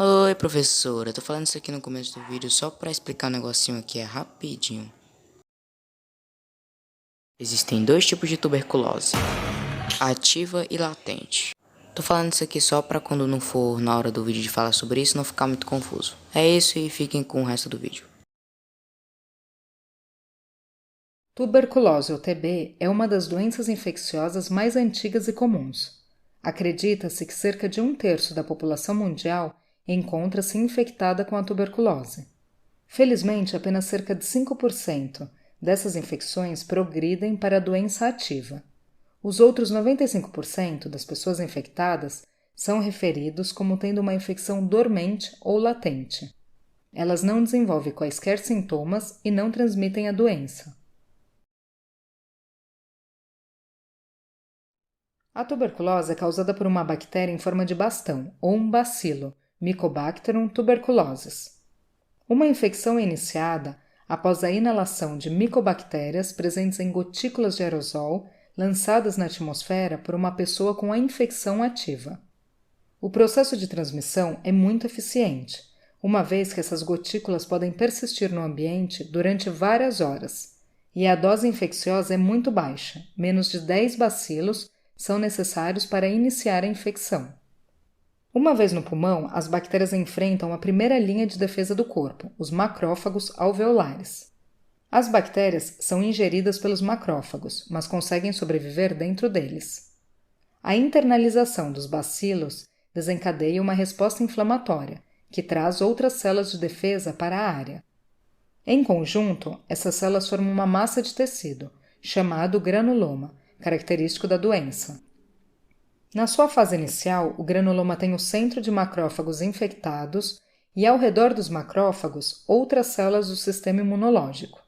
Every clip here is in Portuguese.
Oi, professora. Eu tô falando isso aqui no começo do vídeo só pra explicar um negocinho aqui, rapidinho. Existem dois tipos de tuberculose: ativa e latente. Tô falando isso aqui só pra quando não for na hora do vídeo de falar sobre isso não ficar muito confuso. É isso e fiquem com o resto do vídeo. Tuberculose ou TB é uma das doenças infecciosas mais antigas e comuns. Acredita-se que cerca de 1/3 da população mundial encontra-se infectada com a tuberculose. Felizmente, apenas cerca de 5% dessas infecções progridem para a doença ativa. Os outros 95% das pessoas infectadas são referidos como tendo uma infecção dormente ou latente. Elas não desenvolvem quaisquer sintomas e não transmitem a doença. A tuberculose é causada por uma bactéria em forma de bastão, ou um bacilo, Mycobacterium tuberculosis. Uma infecção é iniciada após a inalação de micobactérias presentes em gotículas de aerosol lançadas na atmosfera por uma pessoa com a infecção ativa. O processo de transmissão é muito eficiente, uma vez que essas gotículas podem persistir no ambiente durante várias horas, e a dose infecciosa é muito baixa, menos de 10 bacilos são necessários para iniciar a infecção. Uma vez no pulmão, as bactérias enfrentam a primeira linha de defesa do corpo, os macrófagos alveolares. As bactérias são ingeridas pelos macrófagos, mas conseguem sobreviver dentro deles. A internalização dos bacilos desencadeia uma resposta inflamatória, que traz outras células de defesa para a área. Em conjunto, essas células formam uma massa de tecido, chamado granuloma, característico da doença. Na sua fase inicial, o granuloma tem o centro de macrófagos infectados e, ao redor dos macrófagos, outras células do sistema imunológico.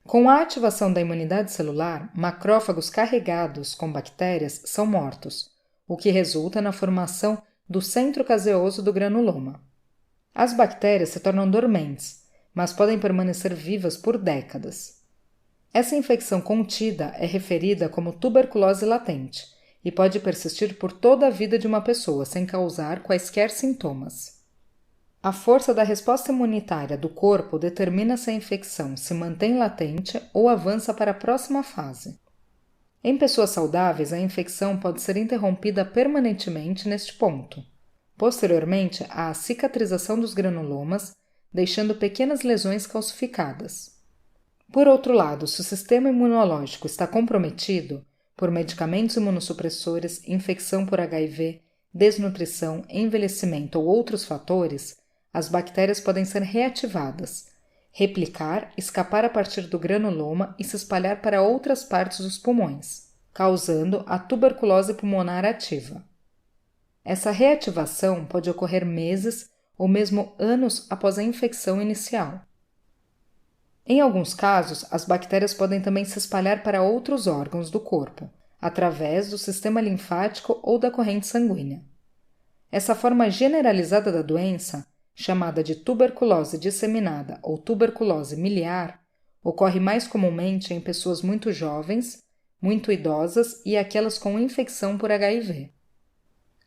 Com a ativação da imunidade celular, macrófagos carregados com bactérias são mortos, o que resulta na formação do centro caseoso do granuloma. As bactérias se tornam dormentes, mas podem permanecer vivas por décadas. Essa infecção contida é referida como tuberculose latente e pode persistir por toda a vida de uma pessoa sem causar quaisquer sintomas. A força da resposta imunitária do corpo determina se a infecção se mantém latente ou avança para a próxima fase. Em pessoas saudáveis, a infecção pode ser interrompida permanentemente neste ponto. Posteriormente, há a cicatrização dos granulomas, deixando pequenas lesões calcificadas. Por outro lado, se o sistema imunológico está comprometido por medicamentos imunossupressores, infecção por HIV, desnutrição, envelhecimento ou outros fatores, as bactérias podem ser reativadas, replicar, escapar a partir do granuloma e se espalhar para outras partes dos pulmões, causando a tuberculose pulmonar ativa. Essa reativação pode ocorrer meses ou mesmo anos após a infecção inicial. Em alguns casos, as bactérias podem também se espalhar para outros órgãos do corpo, através do sistema linfático ou da corrente sanguínea. Essa forma generalizada da doença, chamada de tuberculose disseminada ou tuberculose miliar, ocorre mais comumente em pessoas muito jovens, muito idosas e aquelas com infecção por HIV.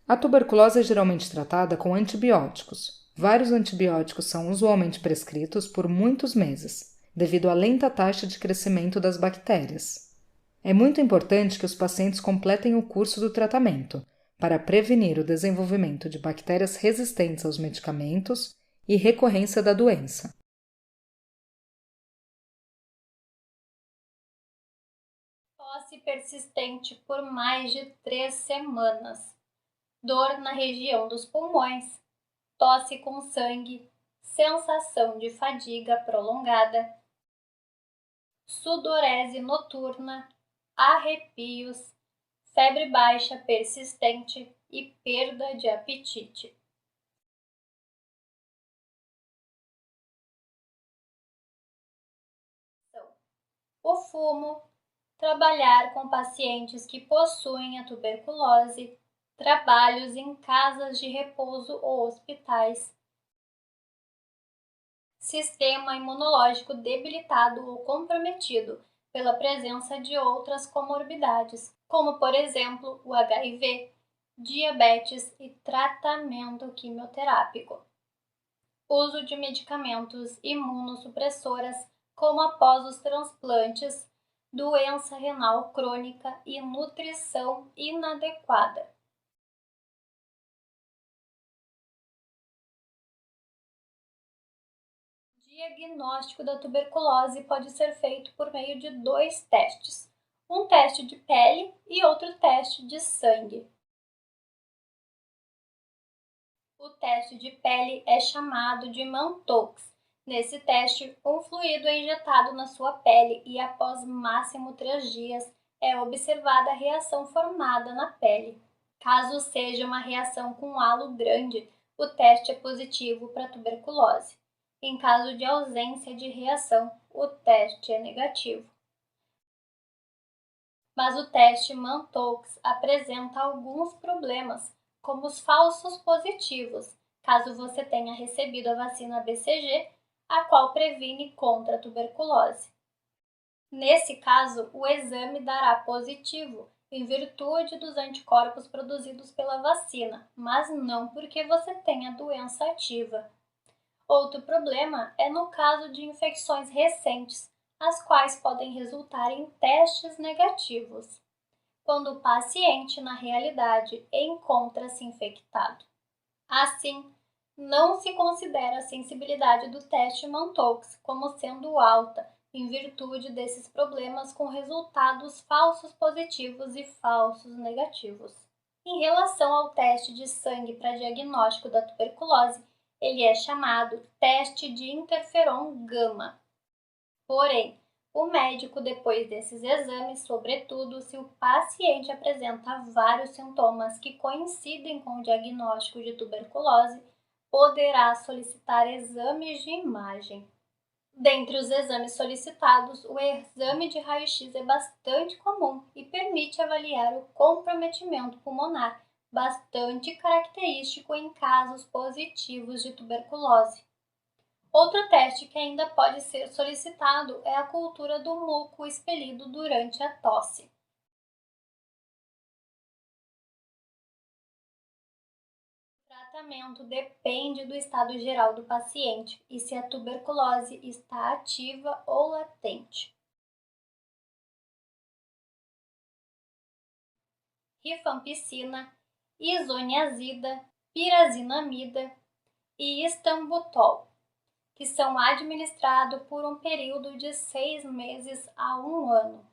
A tuberculose é geralmente tratada com antibióticos. Vários antibióticos são usualmente prescritos por muitos meses, devido à lenta taxa de crescimento das bactérias. É muito importante que os pacientes completem o curso do tratamento, para prevenir o desenvolvimento de bactérias resistentes aos medicamentos e recorrência da doença. Tosse persistente por mais de 3 semanas. Dor na região dos pulmões. Tosse com sangue. Sensação de fadiga prolongada. Sudorese noturna. Arrepios. Febre baixa persistente e perda de apetite. O fumo, trabalhar com pacientes que possuem a tuberculose, trabalhos em casas de repouso ou hospitais. Sistema imunológico debilitado ou comprometido pela presença de outras comorbidades, como por exemplo o HIV, diabetes e tratamento quimioterápico. Uso de medicamentos imunossupressoras, como após os transplantes, doença renal crônica e nutrição inadequada. O diagnóstico da tuberculose pode ser feito por meio de 2 testes, um teste de pele e outro teste de sangue. O teste de pele é chamado de Mantoux. Nesse teste, um fluido é injetado na sua pele e após máximo 3 dias é observada a reação formada na pele. Caso seja uma reação com halo grande, o teste é positivo para tuberculose. Em caso de ausência de reação, o teste é negativo. Mas o teste Mantoux apresenta alguns problemas, como os falsos positivos, caso você tenha recebido a vacina BCG, a qual previne contra a tuberculose. Nesse caso, o exame dará positivo, em virtude dos anticorpos produzidos pela vacina, mas não porque você tenha doença ativa. Outro problema é no caso de infecções recentes, as quais podem resultar em testes negativos, quando o paciente, na realidade, encontra-se infectado. Assim, não se considera a sensibilidade do teste Mantoux como sendo alta, em virtude desses problemas com resultados falsos positivos e falsos negativos. Em relação ao teste de sangue para diagnóstico da tuberculose, ele é chamado teste de interferon gama. Porém, o médico, depois desses exames, sobretudo se o paciente apresenta vários sintomas que coincidem com o diagnóstico de tuberculose, poderá solicitar exames de imagem. Dentre os exames solicitados, o exame de raio-x é bastante comum e permite avaliar o comprometimento pulmonar, bastante característico em casos positivos de tuberculose. Outro teste que ainda pode ser solicitado é a cultura do muco expelido durante a tosse. O tratamento depende do estado geral do paciente e se a tuberculose está ativa ou latente. Rifampicina, isoniazida, pirazinamida e istambutol, que são administrados por um período de 6 meses a 1 ano.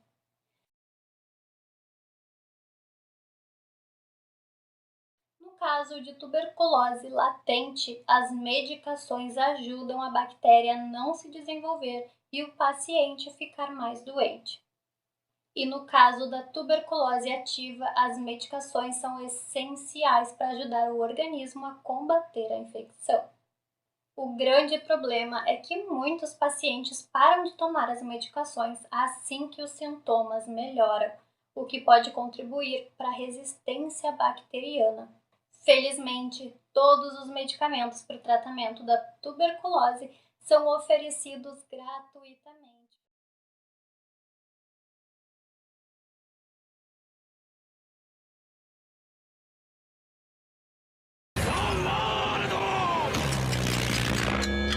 No caso de tuberculose latente, as medicações ajudam a bactéria a não se desenvolver e o paciente ficar mais doente. E no caso da tuberculose ativa, as medicações são essenciais para ajudar o organismo a combater a infecção. O grande problema é que muitos pacientes param de tomar as medicações assim que os sintomas melhoram, o que pode contribuir para a resistência bacteriana. Felizmente, todos os medicamentos para o tratamento da tuberculose são oferecidos gratuitamente.